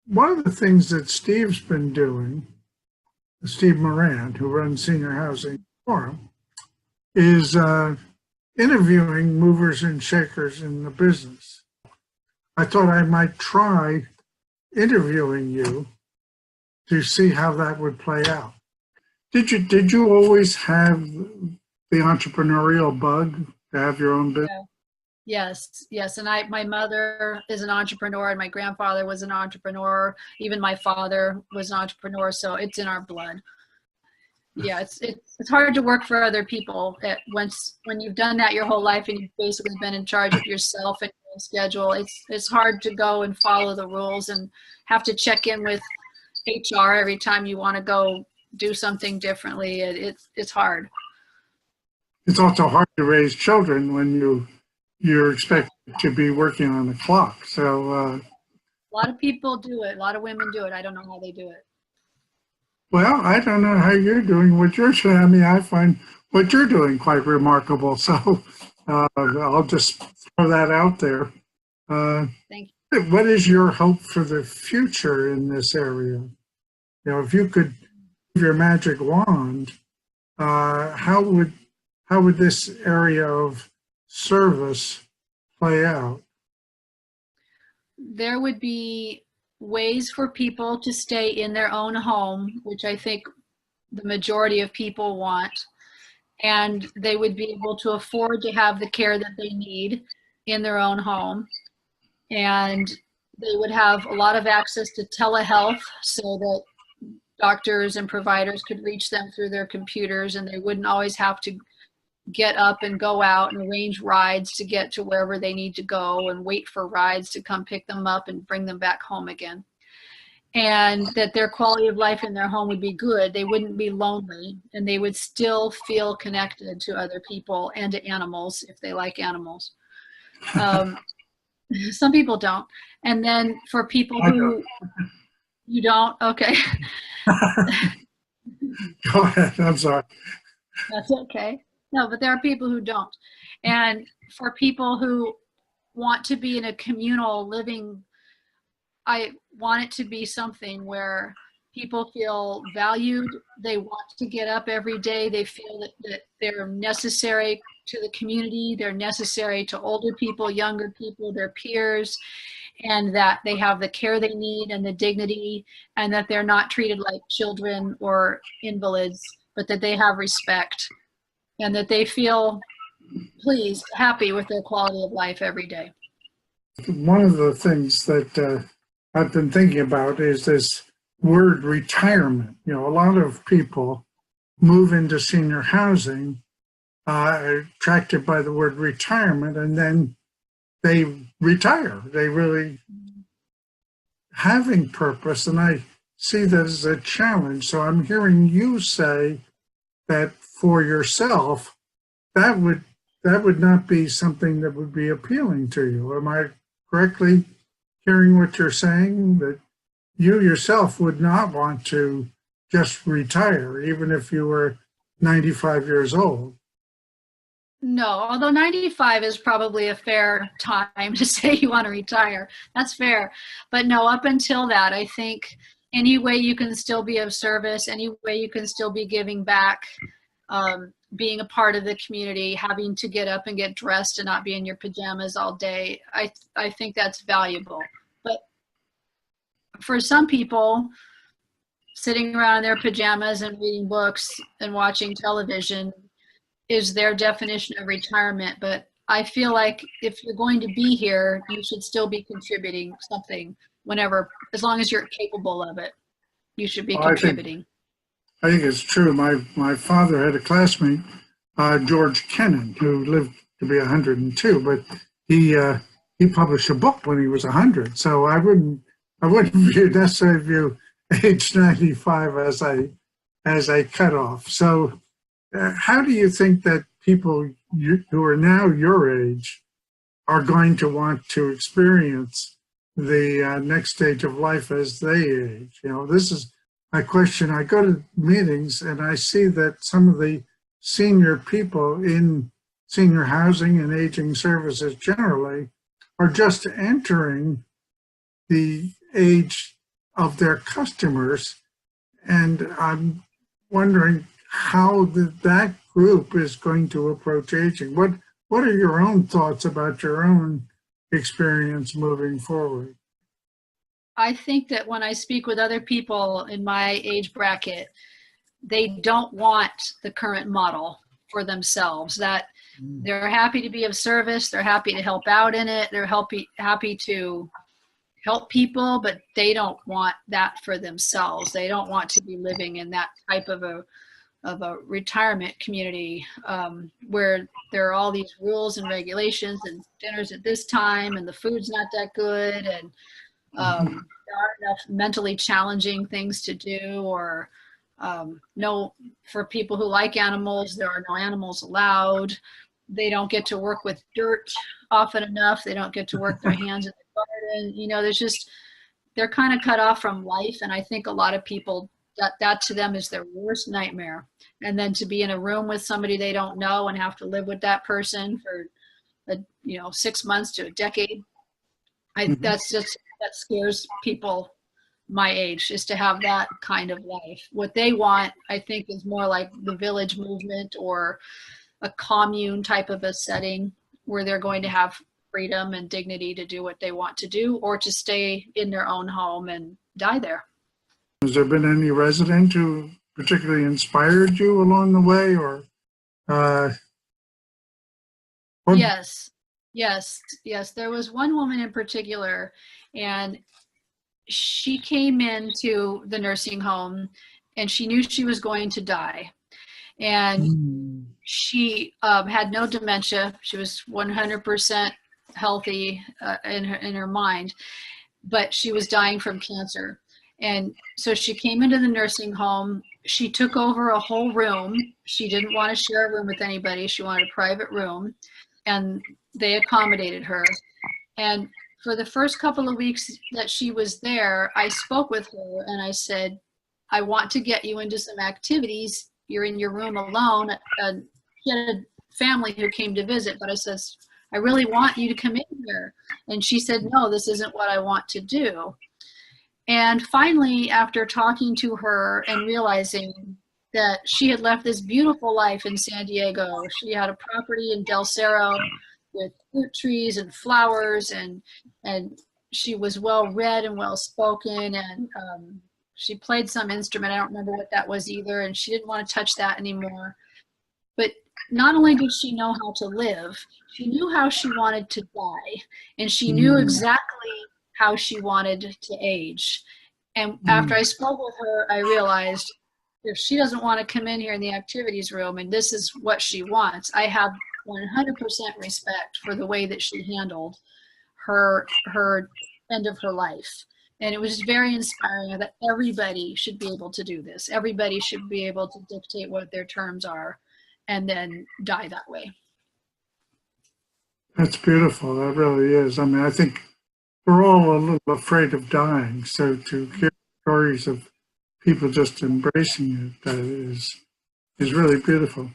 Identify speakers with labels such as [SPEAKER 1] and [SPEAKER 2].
[SPEAKER 1] one of the things that Steve's been doing, Steve Moran, who runs Senior Housing Forum, is interviewing movers and shakers in the business. I thought I might try interviewing you to see how that would play out. Did you always have the entrepreneurial bug to have your own business?
[SPEAKER 2] Yeah. Yes. And my mother is an entrepreneur, and my grandfather was an entrepreneur. Even my father was an entrepreneur, so it's in our blood. Yeah, it's hard to work for other people when you've done that your whole life and you've basically been in charge of yourself and your own schedule. It's hard to go and follow the rules and have to check in with HR every time you want to go do something differently. It's hard.
[SPEAKER 1] It's also hard to raise children when you're expected to be working on the clock. So
[SPEAKER 2] a lot of people do it. A lot of women do it. I don't know how they do it.
[SPEAKER 1] well, I don't know how you're doing what you're saying. I mean, I find what you're doing quite remarkable. So I'll just throw that out there.
[SPEAKER 2] Thank
[SPEAKER 1] you. What is your hope for the future in this area? You know, if you could wave your magic wand, how would this area of service play out?
[SPEAKER 2] There would be ways for people to stay in their own home, which I think the majority of people want, and they would be able to afford to have the care that they need in their own home. And they would have a lot of access to telehealth so that doctors and providers could reach them through their computers, and they wouldn't always have to get up and go out and arrange rides to get to wherever they need to go and wait for rides to come pick them up and bring them back home again. And that their quality of life in their home would be good. They wouldn't be lonely, and they would still feel connected to other people and to animals if they like animals. Some people don't. And then for people who you don't, okay.
[SPEAKER 1] Go ahead. I'm sorry.
[SPEAKER 2] That's okay. No, but there are people who don't. And for people who want to be in a communal living, I want it to be something where people feel valued. They want to get up every day. They feel that they're necessary to the community. They're necessary to older people, younger people, their peers, and that they have the care they need and the dignity, and that they're not treated like children or invalids, but that they have respect, and that they feel pleased, happy with their quality of life every day.
[SPEAKER 1] One of the things that I've been thinking about is this word retirement. You know, a lot of people move into senior housing attracted by the word retirement, and then they retire. They really having purpose, and I see that as a challenge. So I'm hearing you say that for yourself, that would not be something that would be appealing to you. Am I correctly hearing what you're saying? That you yourself would not want to just retire, even if you were 95 years old?
[SPEAKER 2] No, although 95 is probably a fair time to say you want to retire. That's fair. But no, up until that, I think any way you can still be of service, any way you can still be giving back, being a part of the community, having to get up and get dressed and not be in your pajamas all day, I think that's valuable. But for some people, sitting around in their pajamas and reading books and watching television is their definition of retirement. But I feel like if you're going to be here, you should still be contributing something whenever, as long as you're capable of it, you should be contributing.
[SPEAKER 1] I think it's true. My father had a classmate, George Kennan, who lived to be 102, but he published a book when he was 100. So I wouldn't necessarily view age 95 as a cutoff. So how do you think that people who are now your age are going to want to experience the next stage of life as they age? You know, this is my question. I go to meetings and I see that some of the senior people in senior housing and aging services generally are just entering the age of their customers. And I'm wondering how that group is going to approach aging. What are your own thoughts about your own experience moving forward?
[SPEAKER 2] I think that when I speak with other people in my age bracket, they don't want the current model for themselves, that they're happy to be of service, they're happy to help out in it, they're happy to help people, but they don't want that for themselves. They don't want to be living in that type of a retirement community where there are all these rules and regulations and dinners at this time and the food's not that good, and there aren't enough mentally challenging things to do, or no, for people who like animals, there are no animals allowed. They don't get to work with dirt often enough. They don't get to work their hands in the garden. You know, they're kind of cut off from life. And I think a lot of people, that to them is their worst nightmare. And then to be in a room with somebody they don't know and have to live with that person for, 6 months to a decade. That scares people my age, is to have that kind of life. What they want, I think, is more like the village movement or a commune type of a setting where they're going to have freedom and dignity to do what they want to do, or to stay in their own home and die there.
[SPEAKER 1] Has there been any resident who particularly inspired you along the way, or?
[SPEAKER 2] Yes. There was one woman in particular, and she came into the nursing home and she knew she was going to die. And she had no dementia. She was 100% healthy in her mind, but she was dying from cancer. And so she came into the nursing home. She took over a whole room. She didn't want to share a room with anybody. She wanted a private room, and they accommodated her. And for the first couple of weeks that she was there, I spoke with her and I said, I want to get you into some activities. You're in your room alone. And she had a family who came to visit, but I says, I really want you to come in here. And she said, no, this isn't what I want to do. And finally, after talking to her and realizing that she had left this beautiful life in San Diego, she had a property in Del Cerro with fruit trees and flowers, and she was well read and well spoken, and she played some instrument. I don't remember what that was either, and she didn't want to touch that anymore. But not only did she know how to live, she knew how she wanted to die, and she knew exactly how she wanted to age. And after I spoke with her, I realized if she doesn't want to come in here in the activities room and this is what she wants, I have 100% respect for the way that she handled her end of her life. And it was very inspiring that everybody should be able to do this. Everybody should be able to dictate what their terms are and then die that way.
[SPEAKER 1] That's beautiful. That really is. I mean, I think we're all a little afraid of dying. So to hear stories of people just embracing it, that is really beautiful.